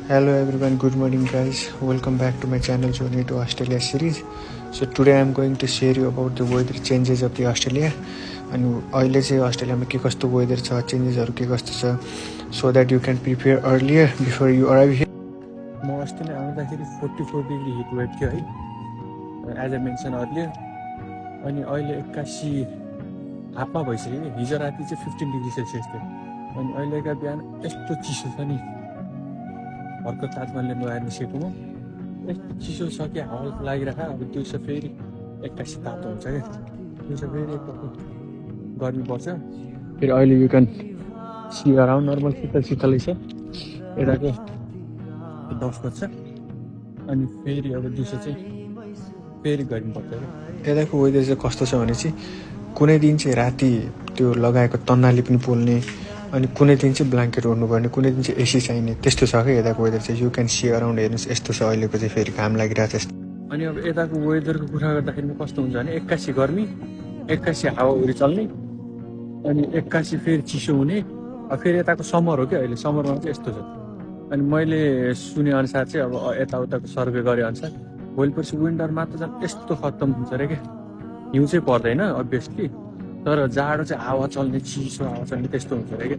Hello everyone, good morning guys. Welcome back to my channel Journey to Australia series. So today I am going to share you about the weather changes of the Australia. अनि अहिले चाहिँ अस्ट्रेलियामा के कस्तो weather छ, चेन्जेसहरु के कस्तो छ, so that you can prepare earlier before you arrive here. म अस्ट्रेलिया आउँदाखेरि 44 डिग्री हिट वेभ थियो है, एज आई मेन्सन अर्लियर. अनि अहिले 81 हाफमा भइसक्यो नि. हिजो राति चाहिँ 15 डिग्री सेल्सियस थियो. अनि अहिलेका बिहान यस्तो चिसो छ नि. भर्खर ताजमहलले नुहाएर निस्केको म. यस्तो चिसो छ कि हावा लागिरहेको. अब दिउँसो फेरि 81 तातो हुन्छ क्या. दिउँसो फेरि एकपल्ट गर्मी पर्छ. फेरि अहिले you can see around normal शीतलै छ. यताको 10 बज्छ. अनि फेरि अब दिउँसो चाहिँ फेरि गर्मी पर्छ क्या. यताको वेदर चाहिँ कस्तो छ भने चाहिँ कुनै दिन चाहिँ राति त्यो लगाएको तन्नाले पनि पोल्ने, अनि कुनै दिन चाहिँ ब्ल्याङ्केट ओढ्नुपर्ने, कुनै दिन चाहिँ एसी चाहिने, त्यस्तो छ क्या यताको वेदर चाहिँ. यु क्यान सी अराउन्ड हेर्नुहोस्, यस्तो छ अहिलेको चाहिँ. फेरि घाम लागिरहेको छ. अनि अब यताको वेदरको कुरा गर्दाखेरि कस्तो हुन्छ भने 81 गर्मी, 81 हावाहुरी चल्ने, अनि 81 फेरि चिसो हुने. फेरि यताको समर हो क्या अहिले. समरमा चाहिँ यस्तो छ. अनि मैले सुने अनुसार चाहिँ अब यताउताको सर्वे गरे अनुसार भोलि पर्सि विन्टरमा त झन् यस्तो खत्तम हुन्छ अरे क्या. हिउँ चाहिँ पर्दैन अभियसली, तर जाडो चाहिँ हावा चल्ने, चिसो हावा चल्ने त्यस्तो हुन्छ अरे क्या.